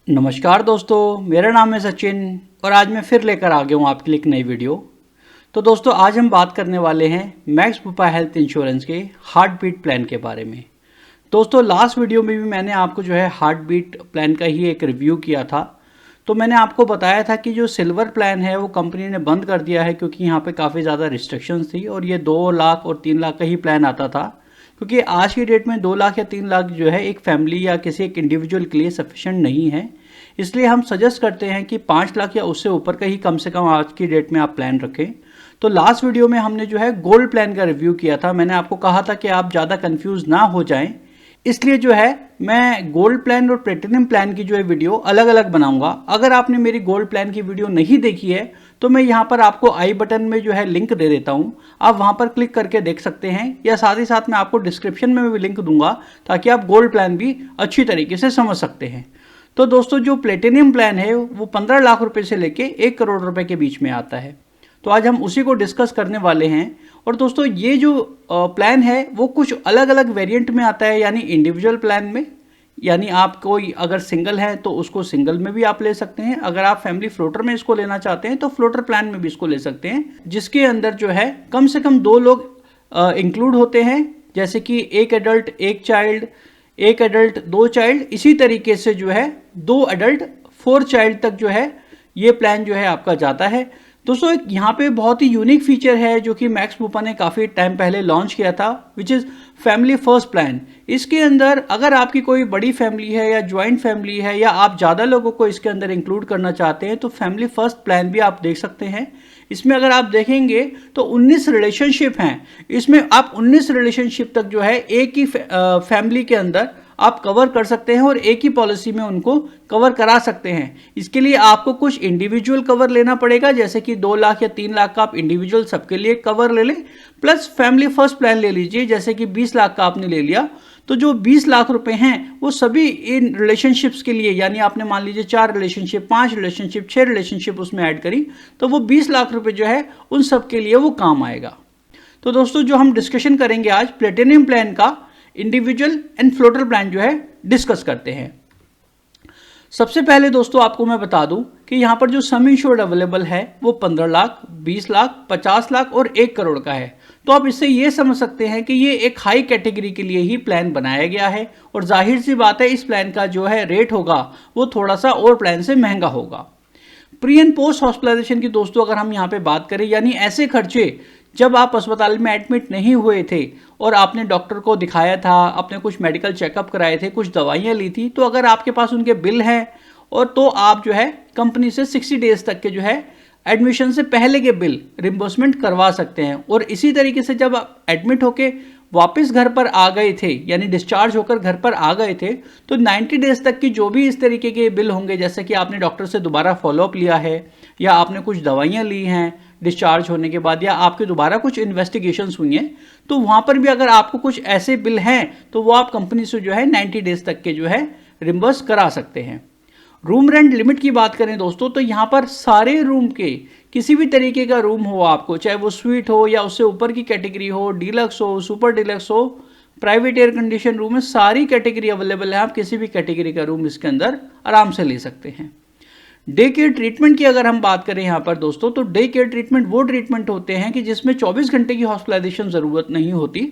नमस्कार दोस्तों, मेरा नाम है सचिन और आज मैं फिर लेकर आ गया हूँ आपके लिए एक नई वीडियो। तो दोस्तों आज हम बात करने वाले हैं मैक्स बुपा हेल्थ इंश्योरेंस के हार्ट बीट प्लान के बारे में। दोस्तों लास्ट वीडियो में भी मैंने आपको जो है हार्ट बीट प्लान का ही एक रिव्यू किया था। तो मैंने आपको बताया था कि जो सिल्वर प्लान है वो कंपनी ने बंद कर दिया है क्योंकि यहाँ पे काफ़ी ज़्यादा रिस्ट्रिक्शंस थी और ये 2 लाख और 3 लाख का ही प्लान आता था, क्योंकि आज की डेट में 2 लाख या 3 लाख जो है एक फैमिली या किसी एक इंडिविजुअल के लिए सफिशेंट नहीं है। इसलिए हम सजेस्ट करते हैं कि 5 लाख या उससे ऊपर का ही कम से कम आज की डेट में आप प्लान रखें। तो लास्ट वीडियो में हमने जो है गोल्ड प्लान का रिव्यू किया था। मैंने आपको कहा था कि आप ज़्यादा कंफ्यूज ना हो जाएं, इसलिए जो है मैं गोल्ड प्लान और प्लेटिनम प्लान की जो है वीडियो अलग अलग बनाऊंगा। अगर आपने मेरी गोल्ड प्लान की वीडियो नहीं देखी है तो मैं यहाँ पर आपको आई बटन में जो है लिंक दे देता हूँ, आप वहाँ पर क्लिक करके देख सकते हैं, या साथ ही साथ मैं आपको डिस्क्रिप्शन में भी लिंक दूंगा ताकि आप गोल्ड प्लान भी अच्छी तरीके से समझ सकते हैं। तो दोस्तों जो प्लेटिनियम प्लान है वो 15 लाख रुपए से लेके 1 करोड़ रुपए के बीच में आता है। तो आज हम उसी को डिस्कस करने वाले हैं। और दोस्तों ये जो प्लान है वो कुछ अलग अलग वेरिएंट में आता है, यानी इंडिविजुअल प्लान में, यानी आप कोई अगर सिंगल है तो उसको सिंगल में भी आप ले सकते हैं, अगर आप फैमिली फ्लोटर में इसको लेना चाहते हैं तो फ्लोटर प्लान में भी इसको ले सकते हैं, जिसके अंदर जो है कम से कम 2 लोग इंक्लूड होते हैं, जैसे कि एक एडल्ट एक चाइल्ड, एक एडल्ट 2 चाइल्ड, इसी तरीके से जो है 2 एडल्ट 4 चाइल्ड तक जो है ये प्लान जो है आपका जाता है। दोस्तों एक यहाँ पे बहुत ही यूनिक फीचर है जो कि मैक्स बुपा ने काफ़ी टाइम पहले लॉन्च किया था, which is family first plan. इसके अंदर अगर आपकी कोई बड़ी फैमिली है या ज्वाइंट फैमिली है या आप ज़्यादा लोगों को इसके अंदर इंक्लूड करना चाहते हैं तो फैमिली फर्स्ट प्लान भी आप देख सकते हैं। इसमें अगर आप देखेंगे तो 19 रिलेशनशिप हैं। इसमें आप 19 रिलेशनशिप तक जो है एक ही फैमिली के अंदर आप कवर कर सकते हैं और एक ही पॉलिसी में उनको कवर करा सकते हैं। इसके लिए आपको कुछ इंडिविजुअल कवर लेना पड़ेगा, जैसे कि 2 लाख या 3 लाख का आप इंडिविजुअल सबके लिए कवर ले लें, प्लस फैमिली फर्स्ट प्लान ले लीजिए, जैसे कि 20 लाख का आपने ले लिया तो जो 20 लाख रुपए हैं वो सभी इन रिलेशनशिप्स के लिए, यानी आपने मान लीजिए 4 रिलेशनशिप, 5 रिलेशनशिप, 6 रिलेशनशिप उसमें ऐड करी तो वो 20 लाख रुपए जो है उन सब के लिए वो काम आएगा। तो दोस्तों जो हम डिस्कशन करेंगे आज प्लेटिनियम प्लान का इंडिविजुअल एंड फ्लोटर प्लान जो है डिस्कस करते हैं। सबसे पहले दोस्तों आपको मैं बता दूं कि यहाँ पर जो सम इंश्योर्ड अवेलेबल है वो 15 लाख, 20 लाख, 50 लाख और 1 करोड़ का है। तो आप इससे ये समझ सकते हैं कि ये एक हाई कैटेगरी के लिए ही प्लान बनाया गया है और जाहिर सी बात है इस प्लान का जो है रेट होगा वो थोड़ा सा और प्लान से महंगा होगा। प्री एंड पोस्ट हॉस्पिटलाइजेशन की दोस्तों अगर हम यहाँ पे बात करें, यानी ऐसे खर्चे जब आप अस्पताल में एडमिट नहीं हुए थे और आपने डॉक्टर को दिखाया था, आपने कुछ मेडिकल चेकअप कराए थे, कुछ दवाइयाँ ली थी, तो अगर आपके पास उनके बिल हैं और तो आप जो है कंपनी से 60 डेज तक के जो है एडमिशन से पहले के बिल रिम्बर्समेंट करवा सकते हैं। और इसी तरीके से जब आप एडमिट होके वापस घर पर आ गए थे, यानी डिस्चार्ज होकर घर पर आ गए थे, तो 90 डेज तक की जो भी इस तरीके के बिल होंगे, जैसे कि आपने डॉक्टर से दोबारा फॉलोअप लिया है या आपने कुछ दवाइयाँ ली हैं डिस्चार्ज होने के बाद, या आपके दोबारा कुछ इन्वेस्टिगेशंस हुई हैं, तो वहाँ पर भी अगर आपको कुछ ऐसे बिल हैं तो वो आप कंपनी से जो है 90 डेज तक के जो है रिम्बर्स करा सकते हैं। रूम रेंट लिमिट की बात करें दोस्तों तो यहाँ पर सारे रूम के किसी भी तरीके का रूम हो आपको, चाहे वो स्वीट हो या उससे ऊपर की कैटेगरी हो, डीलक्स हो, सुपर डीलक्स हो, प्राइवेट एयर कंडीशन रूम है, सारी कैटेगरी अवेलेबल है। आप किसी भी कैटेगरी का रूम इसके अंदर आराम से ले सकते हैं। डे केयर ट्रीटमेंट की अगर हम बात करें यहाँ पर दोस्तों तो डे केयर ट्रीटमेंट वो ट्रीटमेंट होते हैं कि जिसमें 24 घंटे की हॉस्पिटलाइजेशन ज़रूरत नहीं होती।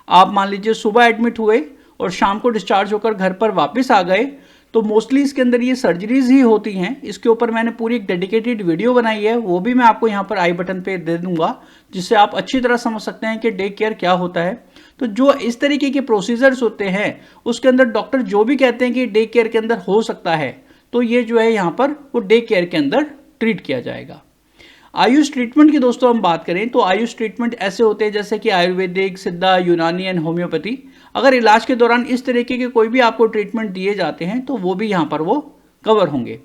आप मान लीजिए सुबह एडमिट हुए और शाम को डिस्चार्ज होकर घर पर वापस आ गए तो मोस्टली इसके अंदर ये सर्जरीज ही होती हैं। इसके ऊपर मैंने पूरी एक डेडिकेटेड वीडियो बनाई है, वो भी मैं आपको यहाँ पर आई बटन पे दे दूंगा, जिससे आप अच्छी तरह समझ सकते हैं कि डे केयर क्या होता है। तो जो इस तरीके के प्रोसीजर्स होते हैं उसके अंदर डॉक्टर जो भी कहते हैं कि डे केयर के अंदर हो सकता है तो ये जो है यहाँ पर वो डे केयर के अंदर ट्रीट किया जाएगा। आयुष ट्रीटमेंट की दोस्तों हम बात करें तो आयुष ट्रीटमेंट ऐसे होते हैं जैसे कि आयुर्वेदिक, सिद्धा, यूनानी एंड होम्योपैथी। अगर इलाज के दौरान इस तरीके के कोई भी आपको ट्रीटमेंट दिए जाते हैं तो वो भी यहाँ पर वो कवर होंगे।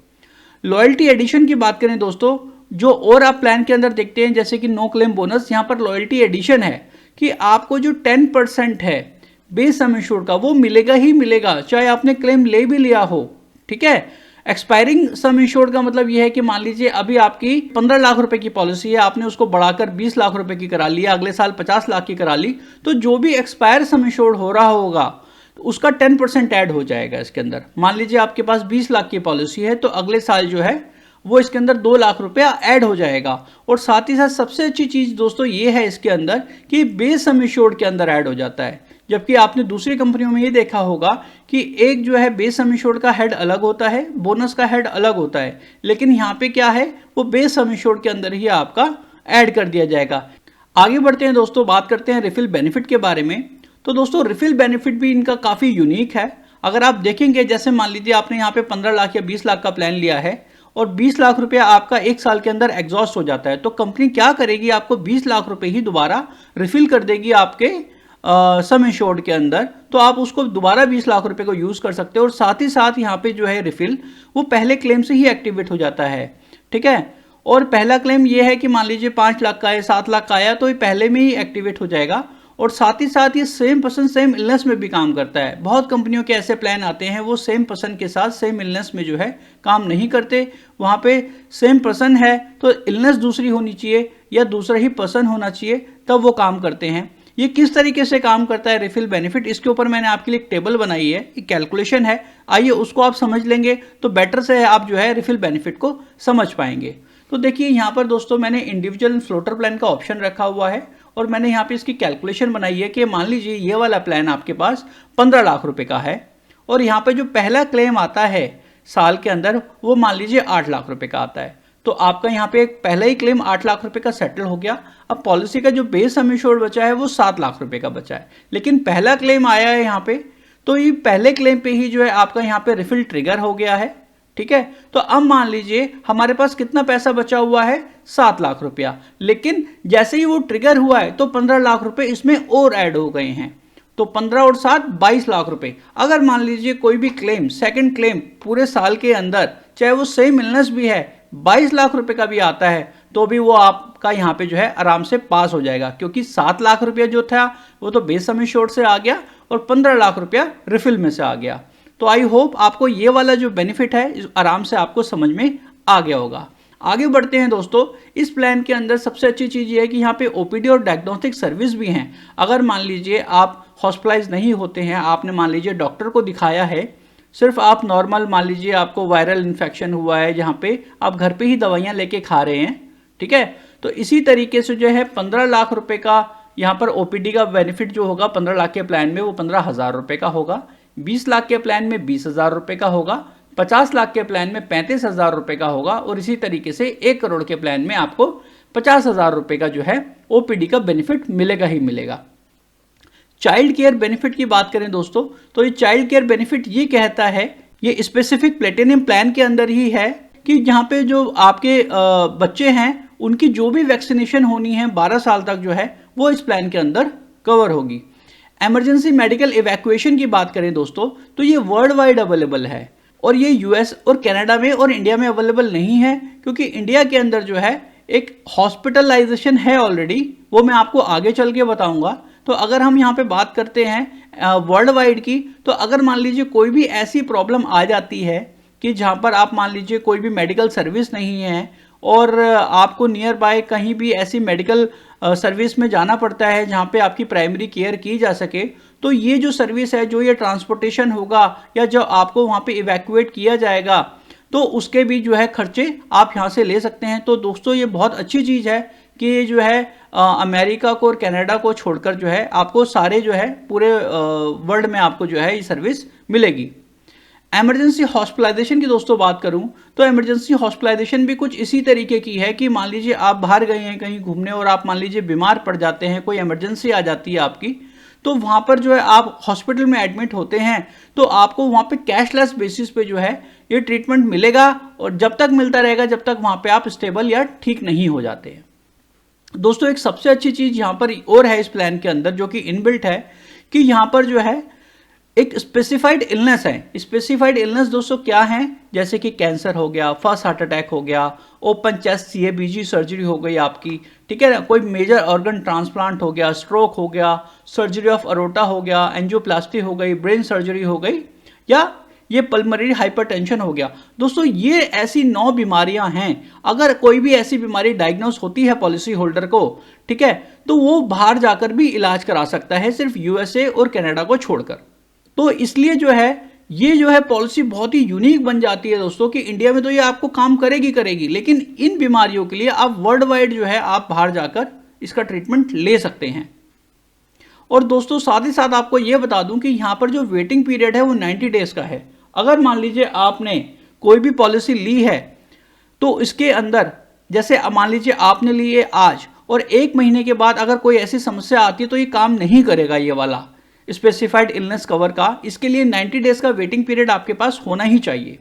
लॉयल्टी एडिशन की बात करें दोस्तों, जो और आप प्लान के अंदर देखते हैं जैसे कि नो क्लेम बोनस, यहाँ पर लॉयल्टी एडिशन है कि आपको जो 10% है बेस सम इंश्योर्ड का वो मिलेगा ही मिलेगा, चाहे आपने क्लेम ले भी लिया हो। ठीक है, एक्सपायरिंग सम इंश्योर्ड का मतलब यह है कि मान लीजिए अभी आपकी 15 लाख रुपए की पॉलिसी है, आपने उसको बढ़ाकर 20 लाख रुपए की करा ली, अगले साल 50 लाख की करा ली, तो जो भी एक्सपायर सम इंश्योर्ड हो रहा होगा तो उसका 10% ऐड हो जाएगा इसके अंदर। मान लीजिए आपके पास 20 लाख की पॉलिसी है, तो अगले साल जो है वो इसके अंदर 2 लाख रुपया ऐड हो जाएगा। और साथ ही साथ सबसे अच्छी चीज़ दोस्तों ये है इसके अंदर कि बेस सम एश्योर्ड के अंदर ऐड हो जाता है। जबकि आपने दूसरी कंपनियों में ये देखा होगा कि एक जो है बेस सम एश्योर्ड का हेड अलग होता है, बोनस का हेड अलग होता है, लेकिन यहाँ पे क्या है, वो बेस सम एश्योर्ड के अंदर ही आपका ऐड कर दिया जाएगा। आगे बढ़ते हैं दोस्तों, बात करते हैं रिफिल बेनिफिट के बारे में। तो दोस्तों रिफिल बेनिफिट भी इनका काफ़ी यूनिक है। अगर आप देखेंगे, जैसे मान लीजिए आपने यहाँ पे 15 लाख या 20 लाख का प्लान लिया है और 20 लाख रुपया आपका एक साल के अंदर एग्जॉस्ट हो जाता है, तो कंपनी क्या करेगी, आपको 20 लाख रुपए ही दोबारा रिफिल कर देगी आपके सम एश्योर्ड के अंदर। तो आप उसको दोबारा 20 लाख रुपए को यूज़ कर सकते हो। और साथ ही साथ यहाँ पे जो है रिफिल वो पहले क्लेम से ही एक्टिवेट हो जाता है, ठीक है। और पहला क्लेम ये है कि मान लीजिए 5 लाख का है, 7 लाख का आया, तो ये पहले में ही एक्टिवेट हो जाएगा। और साथ ही साथ ये सेम पर्सन सेम इलनेस में भी काम करता है। बहुत कंपनियों के ऐसे प्लान आते हैं वो सेम पर्सन के साथ सेम इलनेस में जो है काम नहीं करते। वहाँ पे सेम पर्सन है तो इलनेस दूसरी होनी चाहिए या दूसरा ही पर्सन होना चाहिए, तब वो काम करते हैं। ये किस तरीके से काम करता है रिफिल बेनिफिट, इसके ऊपर मैंने आपके लिए एक टेबल बनाई है, एक कैलकुलेशन है। आइए उसको आप समझ लेंगे तो बेटर से आप जो है रिफिल बेनिफिट को समझ पाएंगे। तो देखिए यहाँ पर दोस्तों मैंने इंडिविजुअल फ्लोटर प्लान का ऑप्शन रखा हुआ है और मैंने यहाँ पे इसकी कैलकुलेशन बनाई है कि मान लीजिए ये वाला प्लान आपके पास 15 लाख रुपए का है और यहाँ पे जो पहला क्लेम आता है साल के अंदर वो मान लीजिए 8 लाख रुपए का आता है। तो आपका यहाँ पे एक पहला ही क्लेम 8 लाख रुपए का सेटल हो गया। अब पॉलिसी का जो बेस सम एश्योर्ड बचा है वो 7 लाख रुपए का बचा है, लेकिन पहला क्लेम आया है यहाँ पे, तो ये पहले क्लेम पे ही जो है आपका यहाँ पे रिफिल ट्रिगर हो गया है, ठीक है। तो अब मान लीजिए हमारे पास कितना पैसा बचा हुआ है, 7 लाख रुपया, लेकिन जैसे ही वो ट्रिगर हुआ है तो 15 लाख रुपए इसमें और ऐड हो गए हैं। तो 15 और 7 22 लाख रुपए। अगर मान लीजिए कोई भी क्लेम, सेकंड क्लेम पूरे साल के अंदर, चाहे वो सेम इलनेस भी है, 22 लाख रुपए का भी आता है, तो भी वो आपका यहाँ पे जो है आराम से पास हो जाएगा, क्योंकि 7 लाख रुपया जो था वो तो बेस सम एश्योर्ड से आ गया और 15 लाख रुपया रिफिल में से आ गया। तो आई होप आपको ये वाला जो बेनिफिट है आराम से आपको समझ में आ गया होगा। आगे बढ़ते हैं दोस्तों, इस प्लान के अंदर सबसे अच्छी चीज़ ये है कि यहाँ पे ओपीडी और डायग्नोस्टिक सर्विस भी हैं। अगर मान लीजिए आप हॉस्पिटलाइज नहीं होते हैं, आपने मान लीजिए डॉक्टर को दिखाया है, सिर्फ आप नॉर्मल मान लीजिए आपको वायरल इन्फेक्शन हुआ है जहाँ पे आप घर पे ही दवाइयाँ लेके खा रहे हैं, ठीक है। तो इसी तरीके से जो है 15 लाख रुपए का यहाँ पर ओपीडी का बेनिफिट जो होगा 15 लाख के प्लान में वो 15,000 रुपये का होगा, 20 लाख के प्लान में 20,000 रुपये का होगा, 50 लाख के प्लान में 35,000 रुपये का होगा और इसी तरीके से 1 करोड़ के प्लान में आपको 50,000 रुपये का जो है ओपीडी का बेनिफिट मिलेगा ही मिलेगा। चाइल्ड केयर बेनिफिट की बात करें दोस्तों, तो ये चाइल्ड केयर बेनिफिट ये कहता है, ये स्पेसिफिक प्लेटिनियम प्लान के अंदर ही है कि जहाँ पे जो आपके बच्चे हैं उनकी जो भी वैक्सीनेशन होनी है 12 साल तक जो है वो इस प्लान के अंदर कवर होगी। इमरजेंसी मेडिकल इवैक्यूएशन की बात करें दोस्तों, तो ये वर्ल्ड वाइड अवेलेबल है और ये यूएस और कनाडा में और इंडिया में अवेलेबल नहीं है, क्योंकि इंडिया के अंदर जो है एक हॉस्पिटलाइजेशन है ऑलरेडी, वो मैं आपको आगे चल के बताऊंगा। तो अगर हम यहाँ पे बात करते हैं वर्ल्ड वाइड की, तो अगर मान लीजिए कोई भी ऐसी प्रॉब्लम आ जाती है कि जहाँ पर आप मान लीजिए कोई भी मेडिकल सर्विस नहीं है और आपको नियर बाय कहीं भी ऐसी मेडिकल सर्विस में जाना पड़ता है जहाँ पे आपकी प्राइमरी केयर की जा सके, तो ये जो सर्विस है, जो ये ट्रांसपोर्टेशन होगा या जो आपको वहाँ पे इवैक्यूएट किया जाएगा, तो उसके भी जो है खर्चे आप यहाँ से ले सकते हैं। तो दोस्तों ये बहुत अच्छी चीज़ है कि ये जो है अमेरिका को और कनाडा को छोड़कर जो है आपको सारे जो है पूरे वर्ल्ड में आपको जो है ये सर्विस मिलेगी। इमरजेंसी हॉस्पिटलाइजेशन की दोस्तों बात करूं तो इमरजेंसी हॉस्पिटलाइजेशन भी कुछ इसी तरीके की है कि मान लीजिए आप बाहर गए हैं कहीं घूमने और आप मान लीजिए बीमार पड़ जाते हैं, कोई इमरजेंसी आ जाती है आपकी, तो वहाँ पर जो है आप हॉस्पिटल में एडमिट होते हैं तो आपको वहाँ पे कैशलेस बेसिस पे जो है ये ट्रीटमेंट मिलेगा और जब तक मिलता रहेगा जब तक वहाँ पे आप स्टेबल या ठीक नहीं हो जाते हैं। दोस्तों एक सबसे अच्छी चीज़ यहाँ पर और है इस प्लान के अंदर जो कि इनबिल्ट है कि यहाँ पर जो है एक स्पेसिफाइड इलनेस है। स्पेसिफाइड इलनेस दोस्तों क्या है, जैसे कि कैंसर हो गया, फर्स्ट हार्ट अटैक हो गया, ओपन चेस्ट CABG सर्जरी हो गई आपकी, ठीक है ना, कोई मेजर ऑर्गन ट्रांसप्लांट हो गया, स्ट्रोक हो गया, सर्जरी ऑफ अरोटा हो गया, एंजियोप्लास्टी हो गई, ब्रेन सर्जरी हो गई, या ये पल्मोनरी हाइपरटेंशन हो गया। दोस्तों ये ऐसी 9 बीमारियां हैं। अगर कोई भी ऐसी बीमारी डायग्नोस होती है पॉलिसी होल्डर को, ठीक है, तो वो बाहर जाकर भी इलाज करा सकता है, सिर्फ USA और कनाडा को छोड़कर। तो इसलिए जो है ये जो है पॉलिसी बहुत ही यूनिक बन जाती है दोस्तों कि इंडिया में तो ये आपको काम करेगी, लेकिन इन बीमारियों के लिए आप वर्ल्ड वाइड जो है आप बाहर जाकर इसका ट्रीटमेंट ले सकते हैं। और दोस्तों साथ ही साथ आपको ये बता दूं कि यहाँ पर जो वेटिंग पीरियड है वो 90 डेज का है। अगर मान लीजिए आपने कोई भी पॉलिसी ली है तो इसके अंदर जैसे मान लीजिए आपने लिए आज और 1 महीने के बाद अगर कोई ऐसी समस्या आती है तो ये काम नहीं करेगा, ये वाला स्पेसिफाइड इलनेस कवर का। इसके लिए 90 डेज का वेटिंग पीरियड आपके पास होना ही चाहिए।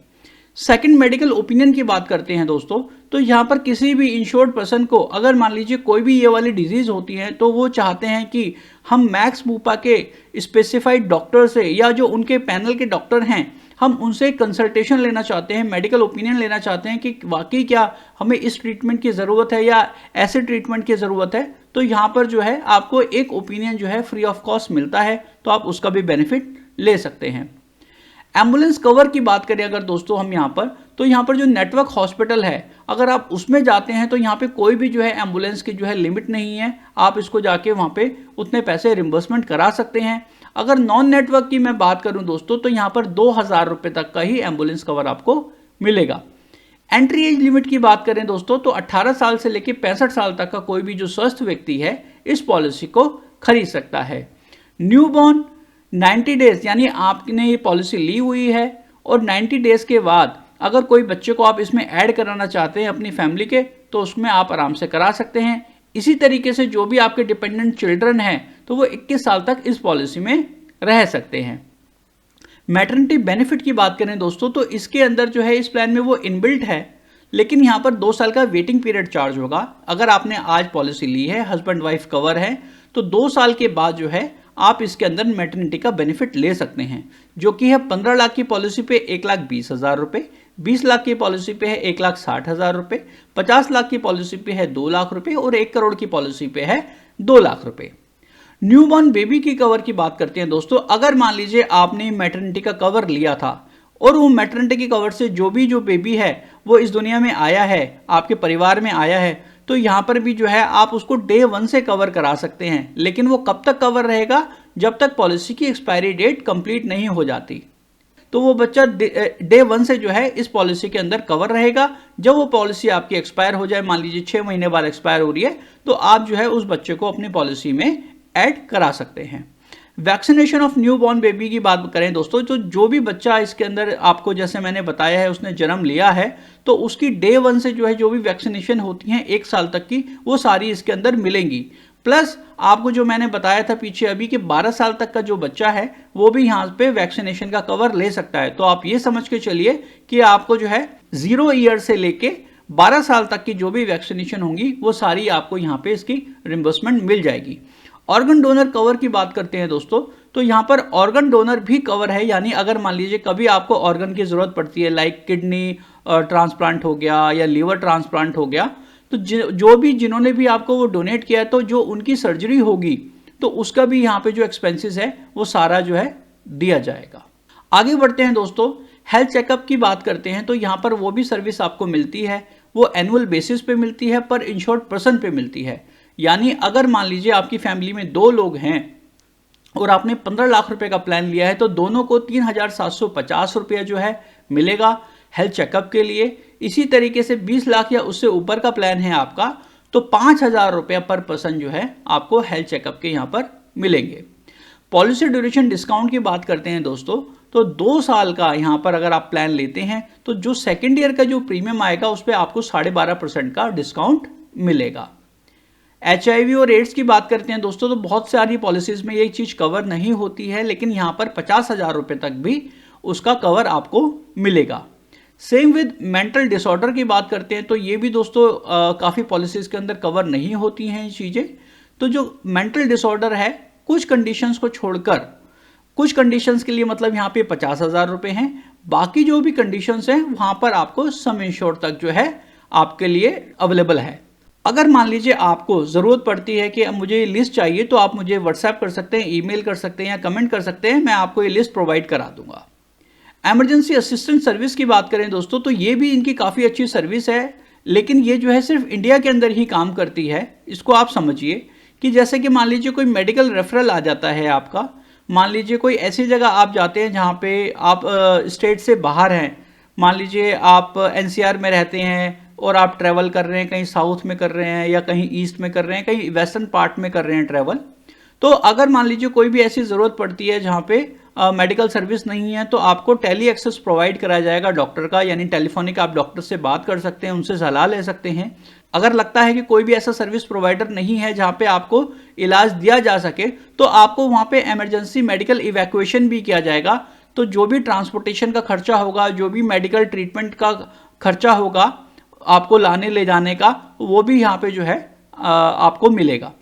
सेकंड, मेडिकल ओपिनियन की बात करते हैं दोस्तों, तो यहाँ पर किसी भी इंश्योर्ड पर्सन को अगर मान लीजिए कोई भी ये वाली डिजीज होती है तो वो चाहते हैं कि हम मैक्स बुपा के स्पेसिफाइड डॉक्टर से या जो उनके पैनल के डॉक्टर हैं हम उनसे कंसल्टेशन लेना चाहते हैं, मेडिकल ओपिनियन लेना चाहते हैं कि वाकई क्या हमें इस ट्रीटमेंट की ज़रूरत है या ऐसे ट्रीटमेंट की ज़रूरत है, तो यहाँ पर जो है आपको एक ओपिनियन जो है फ्री ऑफ कॉस्ट मिलता है, तो आप उसका भी बेनिफिट ले सकते हैं। एम्बुलेंस कवर की बात करें अगर दोस्तों हम यहाँ पर, तो यहाँ पर जो नेटवर्क हॉस्पिटल है अगर आप उसमें जाते हैं तो यहाँ पे कोई भी जो है एम्बुलेंस की जो है लिमिट नहीं है, आप इसको जाके वहाँ पे उतने पैसे रिम्बर्समेंट करा सकते हैं। अगर नॉन नेटवर्क की मैं बात करूं दोस्तों तो यहाँ पर 2000 रुपये तक का ही एम्बुलेंस कवर आपको मिलेगा। एंट्री एज लिमिट की बात करें दोस्तों तो 18 साल से लेकर 65 साल तक का कोई भी जो स्वस्थ व्यक्ति है इस पॉलिसी को खरीद सकता है। न्यूबॉर्न 90 डेज यानी आपने ये पॉलिसी ली हुई है और 90 डेज के बाद अगर कोई बच्चे को आप इसमें ऐड कराना चाहते हैं अपनी फैमिली के तो उसमें आप आराम से करा सकते हैं। इसी तरीके से जो भी आपके डिपेंडेंट चिल्ड्रन हैं तो वो 21 साल तक इस पॉलिसी में रह सकते हैं। मैटरनिटी बेनिफिट की बात करें दोस्तों तो इसके अंदर जो है इस प्लान में वो इनबिल्ट है, लेकिन यहाँ पर 2 साल का वेटिंग पीरियड चार्ज होगा। अगर आपने आज पॉलिसी ली है, हस्बैंड वाइफ कवर है, तो 2 साल के बाद जो है आप इसके अंदर मैटरनिटी का बेनिफिट ले सकते हैं, जो कि है 15 लाख की पॉलिसी पे 1,20,000 रुपये, 20 लाख की पॉलिसी पे है 1,60,000 रुपये, 50 लाख की पॉलिसी पे है 2 लाख रुपये और 1 करोड़ की पॉलिसी पे है 2 लाख रुपये। न्यूबॉर्न बेबी की कवर की बात करते हैं दोस्तों, अगर मान लीजिए आपने मैटरनिटी का कवर लिया था और वो मैटरनिटी की कवर से जो बेबी है वो इस दुनिया में आया है, आपके परिवार में आया है, तो यहाँ पर भी जो है आप उसको डे 1 से कवर करा सकते हैं। लेकिन वो कब तक कवर रहेगा? जब तक पॉलिसी की एक्सपायरी डेट कंप्लीट नहीं हो जाती। तो वो बच्चा डे 1 से जो है इस पॉलिसी के अंदर कवर रहेगा। जब वो पॉलिसी आपकी एक्सपायर हो जाए, मान लीजिए 6 महीने बाद एक्सपायर हो रही है, तो आप जो है उस बच्चे को अपनी पॉलिसी में ऐड करा सकते हैं। Vaccination of new born baby की बात करें दोस्तों, तो जो भी बच्चा इसके अंदर आपको जैसे मैंने बताया है उसने जन्म लिया है, तो उसकी डे 1 से जो है जो भी वैक्सीनेशन होती हैं 1 साल तक की, वो सारी इसके अंदर मिलेंगी। प्लस आपको जो मैंने बताया था पीछे अभी कि 12 साल तक का जो बच्चा है वो भी यहाँ पे वैक्सीनेशन का कवर ले सकता है। तो आप ये समझ के चलिए कि आपको जो है 0 ईयर से लेके 12 साल तक की जो भी वैक्सीनेशन होंगी वो सारी आपको यहाँ पे इसकी रिम्बर्समेंट मिल जाएगी। ऑर्गन डोनर कवर की बात करते हैं दोस्तों, तो यहाँ पर ऑर्गन डोनर भी कवर है, यानी अगर मान लीजिए कभी आपको ऑर्गन की जरूरत पड़ती है, लाइक किडनी ट्रांसप्लांट हो गया या लीवर ट्रांसप्लांट हो गया, तो जिन्होंने भी आपको वो डोनेट किया तो जो उनकी सर्जरी होगी तो उसका भी यहाँ पे जो एक्सपेंसेस है वो सारा जो है दिया जाएगा। आगे बढ़ते हैं दोस्तों, हेल्थ चेकअप की बात करते हैं, तो यहाँ पर वो भी सर्विस आपको मिलती है, वो एनुअल बेसिस पे मिलती है, पर इंश्योर्ड पर्सन पे मिलती है। यानी अगर मान लीजिए आपकी फैमिली में 2 लोग हैं और आपने 15 लाख रुपए का प्लान लिया है, तो दोनों को 3,750 रुपया जो है मिलेगा हेल्थ चेकअप के लिए। इसी तरीके से 20 लाख या उससे ऊपर का प्लान है आपका, तो 5,000 रुपया पर पर्सन जो है आपको हेल्थ चेकअप के यहाँ पर मिलेंगे। पॉलिसी ड्यूरेशन डिस्काउंट की बात करते हैं दोस्तों, तो 2 साल का यहाँ पर अगर आप प्लान लेते हैं तो जो सेकेंड ईयर का जो प्रीमियम आएगा उस पर आपको 12.5% का डिस्काउंट मिलेगा। HIV और एड्स की बात करते हैं दोस्तों, तो बहुत सारी पॉलिसीज में ये चीज़ कवर नहीं होती है, लेकिन यहाँ पर 50,000 रुपये तक भी उसका कवर आपको मिलेगा। सेम विद मेंटल डिसऑर्डर की बात करते हैं, तो ये भी दोस्तों काफ़ी पॉलिसीज के अंदर कवर नहीं होती हैं ये चीज़ें। तो जो मेंटल डिसऑर्डर है कुछ कंडीशंस को छोड़कर, कुछ कंडीशंस के लिए मतलब यहाँ पे 50,000 रुपये हैं, बाकी जो भी कंडीशंस हैं वहाँ पर आपको सम इंश्योर तक जो है आपके लिए अवेलेबल है। अगर मान लीजिए आपको ज़रूरत पड़ती है कि मुझे ये लिस्ट चाहिए, तो आप मुझे व्हाट्सएप कर सकते हैं, ईमेल कर सकते हैं या कमेंट कर सकते हैं, मैं आपको ये लिस्ट प्रोवाइड करा दूंगा। एमरजेंसी असिस्टेंट सर्विस की बात करें दोस्तों, तो ये भी इनकी काफ़ी अच्छी सर्विस है, लेकिन ये जो है सिर्फ इंडिया के अंदर ही काम करती है। इसको आप समझिए कि जैसे कि मान लीजिए कोई मेडिकल रेफरल आ जाता है आपका, मान लीजिए कोई ऐसी जगह आप जाते हैं जहाँ पे आप स्टेट से बाहर हैं, मान लीजिए आप एनसीआर में रहते हैं और आप ट्रैवल कर रहे हैं, कहीं साउथ में कर रहे हैं या कहीं ईस्ट में कर रहे हैं, कहीं वेस्टर्न पार्ट में कर रहे हैं ट्रैवल। तो अगर मान लीजिए कोई भी ऐसी ज़रूरत पड़ती है जहाँ पे मेडिकल सर्विस नहीं है, तो आपको टेली एक्सेस प्रोवाइड कराया जाएगा डॉक्टर का, यानी टेलीफोनिक आप डॉक्टर से बात कर सकते हैं, उनसे सलाह ले सकते हैं। अगर लगता है कि कोई भी ऐसा सर्विस प्रोवाइडर नहीं है जहाँ पे आपको इलाज दिया जा सके, तो आपको वहाँ पे इमरजेंसी मेडिकल इवैक्यूएशन भी किया जाएगा। तो जो भी ट्रांसपोर्टेशन का खर्चा होगा, जो भी मेडिकल ट्रीटमेंट का खर्चा होगा आपको लाने ले जाने का, वो भी यहाँ पे जो है आपको मिलेगा।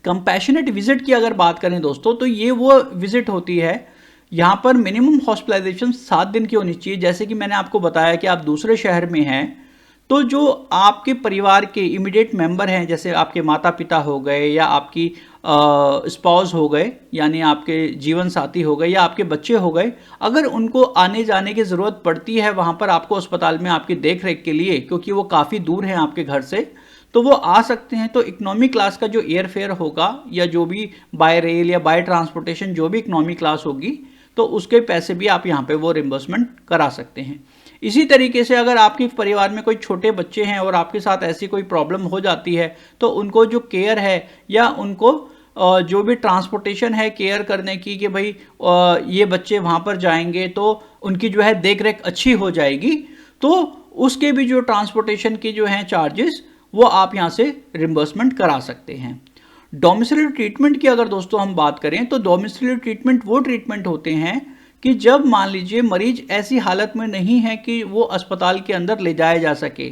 कंपैशनेट विजिट की अगर बात करें दोस्तों, तो ये वो विजिट होती है यहाँ पर मिनिमम हॉस्पिटलाइजेशन 7 दिन की होनी चाहिए। जैसे कि मैंने आपको बताया कि आप दूसरे शहर में हैं, तो जो आपके परिवार के इमीडिएट मेंबर हैं, जैसे आपके माता पिता हो गए या आपकी स्पाउस हो गए, यानी आपके जीवन साथी हो गए या आपके बच्चे हो गए, अगर उनको आने जाने की ज़रूरत पड़ती है वहाँ पर आपको अस्पताल में आपकी देख रेख के लिए, क्योंकि वो काफ़ी दूर हैं आपके घर से, तो वो आ सकते हैं। तो इकोनॉमी क्लास का जो एयर फेयर होगा या जो भी बाय रेल या बाय ट्रांसपोर्टेशन जो भी इकोनॉमी क्लास होगी, तो उसके पैसे भी आप यहाँ पे वो रिम्बर्समेंट करा सकते हैं। इसी तरीके से अगर आपके परिवार में कोई छोटे बच्चे हैं और आपके साथ ऐसी कोई प्रॉब्लम हो जाती है, तो उनको जो केयर है या उनको जो भी ट्रांसपोर्टेशन है केयर करने की, कि भाई ये बच्चे वहाँ पर जाएंगे तो उनकी जो है देख रेख अच्छी हो जाएगी, तो उसके भी जो ट्रांसपोर्टेशन की जो हैं चार्जेस, वो आप यहाँ से रिम्बर्समेंट करा सकते हैं। डोमिसिलरी ट्रीटमेंट की अगर दोस्तों हम बात करें, तो डोमिसिलरी ट्रीटमेंट वो ट्रीटमेंट होते हैं कि जब मान लीजिए मरीज ऐसी हालत में नहीं है कि वो अस्पताल के अंदर ले जाया जा सके,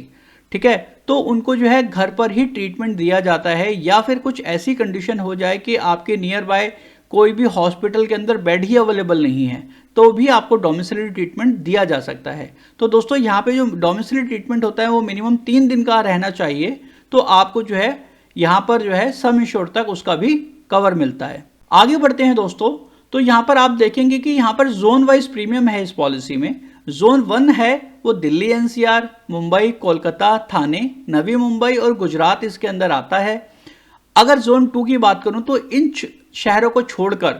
ठीक है, तो उनको जो है घर पर ही ट्रीटमेंट दिया जाता है। या फिर कुछ ऐसी कंडीशन हो जाए कि आपके नियर बाय कोई भी हॉस्पिटल के अंदर बेड ही अवेलेबल नहीं है, तो भी आपको डोमिसिलरी ट्रीटमेंट दिया जा सकता है। तो दोस्तों यहाँ पे जो डोमिसिलरी ट्रीटमेंट होता है वो मिनिमम 3 दिन का रहना चाहिए, तो आपको जो है यहाँ पर जो है सम इंश्योर्ड तक उसका भी कवर मिलता है। आगे बढ़ते हैं दोस्तों, तो यहाँ पर आप देखेंगे कि यहाँ पर जोन वाइज प्रीमियम है इस पॉलिसी में। जोन 1 है वो दिल्ली एनसीआर, मुंबई, कोलकाता, थाने, नवी मुंबई और गुजरात इसके अंदर आता है। अगर जोन 2 की बात करूं तो इन शहरों को छोड़कर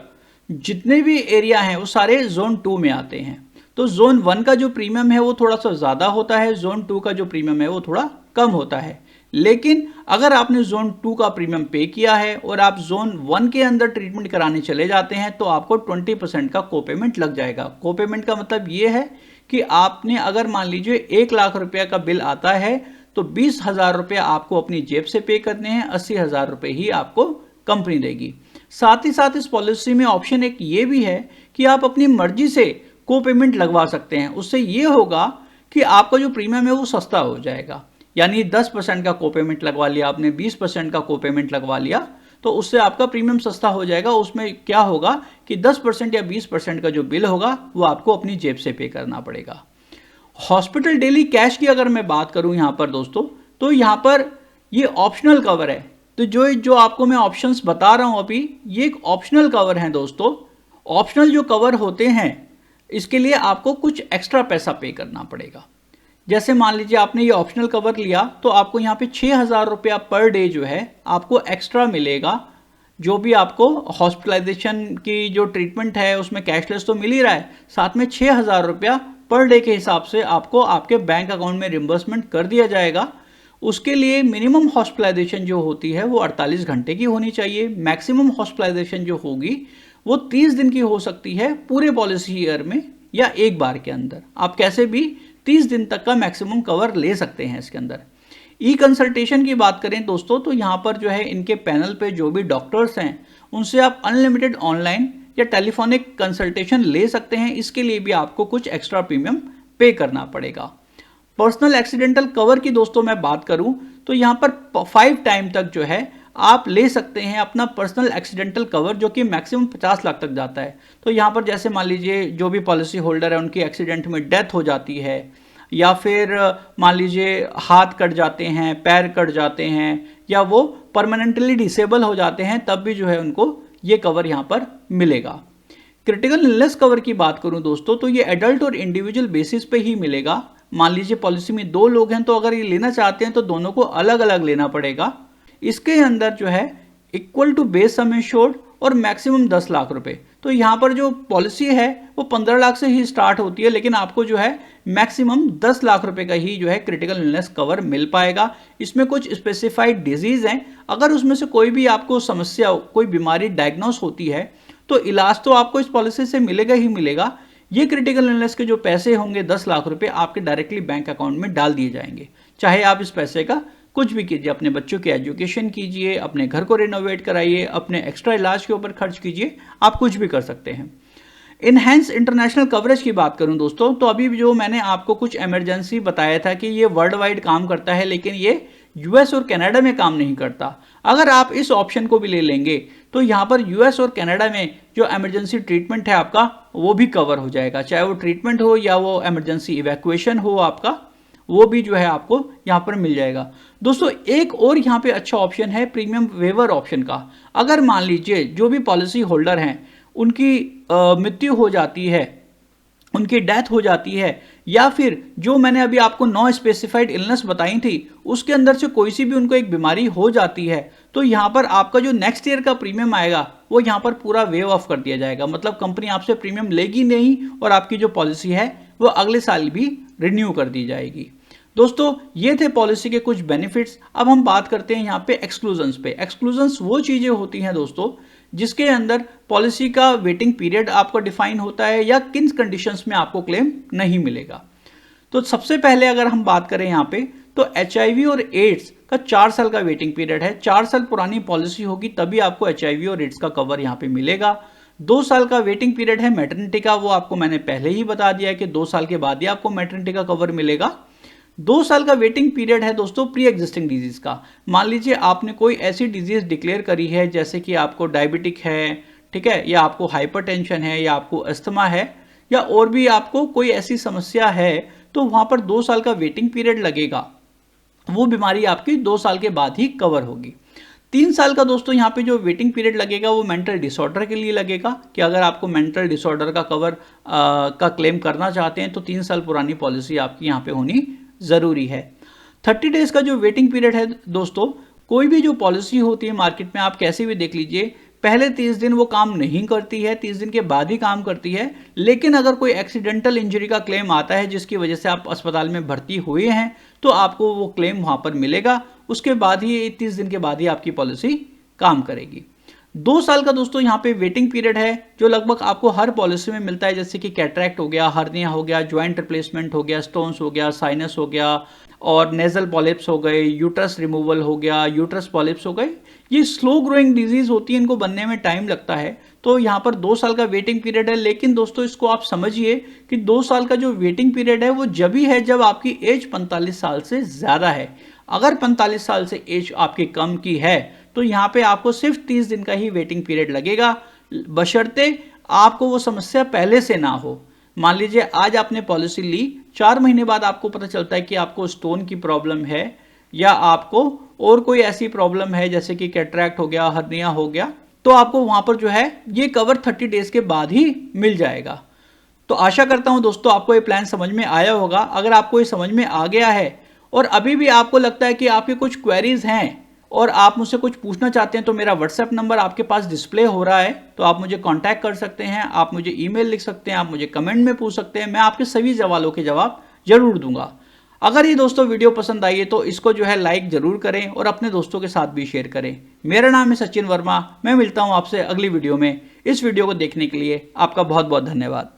जितने भी एरिया हैं वो सारे जोन 2 में आते हैं। तो जोन 1 का जो प्रीमियम है वो थोड़ा सा ज़्यादा होता है, जोन 2 का जो प्रीमियम है वो थोड़ा कम होता है। लेकिन अगर आपने जोन 2 का प्रीमियम पे किया है और आप जोन 1 के अंदर ट्रीटमेंट कराने चले जाते हैं, तो आपको 20% का कोपेमेंट लग जाएगा। कोपेमेंट का मतलब ये है कि आपने अगर मान लीजिए 1 लाख रुपया का बिल आता है, तो 20,000 रुपया आपको अपनी जेब से पे करने हैं, 80,000 रुपये ही आपको कंपनी देगी। साथ ही साथ इस पॉलिसी में ऑप्शन एक ये भी है कि आप अपनी मर्जी से कोपेमेंट लगवा सकते हैं। उससे ये होगा कि आपका जो प्रीमियम है वो सस्ता हो जाएगा। यानी 10% का कोपेमेंट लगवा लिया आपने, 20% का कोपेमेंट लगवा लिया, तो उससे आपका प्रीमियम सस्ता हो जाएगा। उसमें क्या होगा कि 10% या 20% का जो बिल होगा वो आपको अपनी जेब से पे करना पड़ेगा। हॉस्पिटल डेली कैश की अगर मैं बात करूं यहाँ पर दोस्तों, तो यहाँ पर ये ऑप्शनल कवर है। तो जो आपको मैं ऑप्शंस बता रहा हूँ अभी, ये एक ऑप्शनल कवर है दोस्तों। ऑप्शनल जो कवर होते हैं इसके लिए आपको कुछ एक्स्ट्रा पैसा पे करना पड़ेगा। जैसे मान लीजिए आपने ये ऑप्शनल कवर लिया, तो आपको यहाँ पे 6,000 रुपया पर डे जो है आपको एक्स्ट्रा मिलेगा। जो भी आपको हॉस्पिटलाइजेशन की जो ट्रीटमेंट है उसमें कैशलेस तो मिल ही रहा है, साथ में 6,000 रुपया पर डे के हिसाब से आपको आपके बैंक अकाउंट में रिम्बर्समेंट कर दिया जाएगा। उसके लिए मिनिमम हॉस्पिटलाइजेशन जो होती है वो 48 घंटे की होनी चाहिए। मैक्सिमम हॉस्पिटलाइजेशन जो होगी वो 30 दिन की हो सकती है पूरे पॉलिसी ईयर में, या एक बार के अंदर आप कैसे भी 30 दिन तक का मैक्सिमम कवर ले सकते हैं इसके अंदर। ई कंसल्टेशन की बात करें दोस्तों, तो यहाँ पर जो है इनके पैनल पे जो भी डॉक्टर्स हैं उनसे आप अनलिमिटेड ऑनलाइन या टेलीफोनिक कंसल्टेशन ले सकते हैं। इसके लिए भी आपको कुछ एक्स्ट्रा प्रीमियम पे करना पड़ेगा। पर्सनल एक्सीडेंटल कवर की दोस्तों मैं बात करूं, तो यहाँ पर 5 टाइम तक जो है आप ले सकते हैं अपना पर्सनल एक्सीडेंटल कवर, जो कि मैक्सिमम 50 लाख तक जाता है। तो यहाँ पर जैसे मान लीजिए जो भी पॉलिसी होल्डर है उनकी एक्सीडेंट में डेथ हो जाती है, या फिर मान लीजिए हाथ कट जाते हैं, पैर कट जाते हैं, या वो परमानेंटली डिसेबल हो जाते हैं, तब भी जो है उनको ये कवर यहाँ पर मिलेगा। क्रिटिकल इलनेस कवर की बात करूँ दोस्तों, तो ये एडल्ट और इंडिविजुअल बेसिस पे ही मिलेगा। मान लीजिए पॉलिसी में 2 लोग हैं, तो अगर ये लेना चाहते हैं तो दोनों को अलग अलग लेना पड़ेगा। इसके अंदर जो है equal to base sum insured और मैक्सिमम 10 लाख रुपए। तो यहाँ पर जो पॉलिसी है वो 15 लाख से ही स्टार्ट होती है, लेकिन आपको जो है मैक्सिमम 10 लाख रुपए का ही जो है क्रिटिकल इलनेस कवर मिल पाएगा। इसमें कुछ स्पेसिफाइड डिजीज हैं, अगर उसमें से कोई भी आपको समस्या, कोई बीमारी डायग्नोस होती है तो इलाज तो आपको इस पॉलिसी से मिलेगा ही मिलेगा। ये क्रिटिकल इलनेस के जो पैसे होंगे 10 लाख रुपए आपके डायरेक्टली बैंक अकाउंट में डाल दिए जाएंगे। चाहे आप इस पैसे का कुछ भी कीजिए, अपने बच्चों की एजुकेशन कीजिए, अपने घर को रिनोवेट कराइए, अपने एक्स्ट्रा इलाज के ऊपर खर्च कीजिए, आप कुछ भी कर सकते हैं। इनहैंस इंटरनेशनल कवरेज की बात करूं दोस्तों, तो अभी जो मैंने आपको कुछ इमरजेंसी बताया था कि ये वर्ल्ड वाइड काम करता है, लेकिन ये यूएस और कनाडा में काम नहीं करता। अगर आप इस ऑप्शन को भी ले लेंगे तो यहाँ पर यूएस और कनाडा में जो इमरजेंसी ट्रीटमेंट है आपका वो भी कवर हो जाएगा, चाहे वो ट्रीटमेंट हो या वो इमरजेंसी इवैक्यूएशन हो आपका, वो भी जो है आपको यहाँ पर मिल जाएगा। दोस्तों एक और यहाँ पे अच्छा ऑप्शन है प्रीमियम वेवर ऑप्शन का। अगर मान लीजिए जो भी पॉलिसी होल्डर हैं उनकी मृत्यु हो जाती है, उनकी डेथ हो जाती है, या फिर जो मैंने अभी आपको 9 स्पेसिफाइड इलनेस बताई थी उसके अंदर से कोई सी भी उनको एक बीमारी हो जाती है, तो यहाँ पर आपका जो नेक्स्ट ईयर का प्रीमियम आएगा वो यहाँ पर पूरा वेव ऑफ कर दिया जाएगा। मतलब कंपनी आपसे प्रीमियम लेगी नहीं और आपकी जो पॉलिसी है वो अगले साल भी रिन्यू कर दी जाएगी। दोस्तों ये थे पॉलिसी के कुछ बेनिफिट्स। अब हम बात करते हैं यहाँ पे एक्सक्लूजन्स पे। एक्सक्लूजन्स वो चीजें होती हैं दोस्तों जिसके अंदर पॉलिसी का वेटिंग पीरियड आपको डिफाइन होता है या किन कंडीशंस में आपको क्लेम नहीं मिलेगा। तो सबसे पहले अगर हम बात करें यहाँ पे तो HIV और एड्स का 4 साल का वेटिंग पीरियड है। 4 साल पुरानी पॉलिसी होगी तभी आपको HIV और एड्स का कवर यहाँ पे मिलेगा। 2 साल का वेटिंग पीरियड है मैटरनिटी का, वो आपको मैंने पहले ही बता दिया है कि 2 साल के बाद ही आपको मैटरनिटी का कवर मिलेगा। 2 साल का वेटिंग पीरियड है दोस्तों प्री एग्जिस्टिंग डिजीज का। मान लीजिए आपने कोई ऐसी डिजीज डिक्लेयर करी है जैसे कि आपको डायबिटिक है, ठीक है, या आपको हाइपरटेंशन है, या आपको अस्थमा है, या और भी आपको कोई ऐसी समस्या है, तो वहां पर 2 साल का वेटिंग पीरियड लगेगा। वो बीमारी आपकी 2 साल के बाद ही कवर होगी। 3 साल का दोस्तों यहाँ पे जो वेटिंग पीरियड लगेगा वो मेंटल डिसऑर्डर के लिए लगेगा कि अगर आपको मेंटल डिसऑर्डर का कवर का क्लेम करना चाहते हैं तो 3 साल पुरानी पॉलिसी आपकी यहाँ पे होनी जरूरी है। 30 डेज का जो वेटिंग पीरियड है दोस्तों, कोई भी जो पॉलिसी होती है मार्केट में आप कैसे भी देख लीजिए, पहले 30 दिन वो काम नहीं करती है, 30 दिन के बाद ही काम करती है। लेकिन अगर कोई एक्सीडेंटल इंजरी का क्लेम आता है जिसकी वजह से आप अस्पताल में भर्ती हुए हैं तो आपको वो क्लेम वहां पर मिलेगा। उसके बाद ही 30 दिन के बाद ही आपकी पॉलिसी काम करेगी। 2 साल का दोस्तों यहाँ पे वेटिंग पीरियड है जो लगभग आपको हर पॉलिसी में मिलता है, जैसे कि कैटरैक्ट हो गया, हर्निया हो गया, ज्वाइंट रिप्लेसमेंट हो गया, स्टोन्स हो गया, साइनस हो गया, और नेजल पॉलिप्स हो गए, यूट्रस रिमूवल हो गया, यूट्रस पॉलिप्स हो गए। ये स्लो ग्रोइंग डिजीज होती है, इनको बनने में टाइम लगता है, तो यहाँ पर 2 साल का वेटिंग पीरियड है। लेकिन दोस्तों इसको आप समझिए कि 2 साल का जो वेटिंग पीरियड है वो जब ही है जब आपकी एज 45 साल से ज्यादा है। अगर 45 साल से एज आपकी कम की है तो यहाँ पे आपको सिर्फ 30 दिन का ही वेटिंग पीरियड लगेगा, बशर्ते आपको वो समस्या पहले से ना हो। मान लीजिए आज आपने पॉलिसी ली, 4 महीने बाद आपको पता चलता है कि आपको स्टोन की प्रॉब्लम है या आपको और कोई ऐसी प्रॉब्लम है जैसे कि कैटरैक्ट हो गया, हर्निया हो गया, तो आपको वहां पर जो है ये कवर 30 डेज के बाद ही मिल जाएगा। तो आशा करता हूं दोस्तों आपको ये प्लान समझ में आया होगा। अगर आपको ये समझ में आ गया है और अभी भी आपको लगता है कि आपके कुछ क्वेरीज हैं और आप मुझसे कुछ पूछना चाहते हैं तो मेरा व्हाट्सएप नंबर आपके पास डिस्प्ले हो रहा है, तो आप मुझे कांटेक्ट कर सकते हैं, आप मुझे ईमेल लिख सकते हैं, आप मुझे कमेंट में पूछ सकते हैं, मैं आपके सभी सवालों के जवाब जरूर दूंगा। अगर ये दोस्तों वीडियो पसंद आई है तो इसको जो है लाइक जरूर करें और अपने दोस्तों के साथ भी शेयर करें। मेरा नाम है सचिन वर्मा, मैं मिलता हूं आपसे अगली वीडियो में। इस वीडियो को देखने के लिए आपका बहुत बहुत धन्यवाद।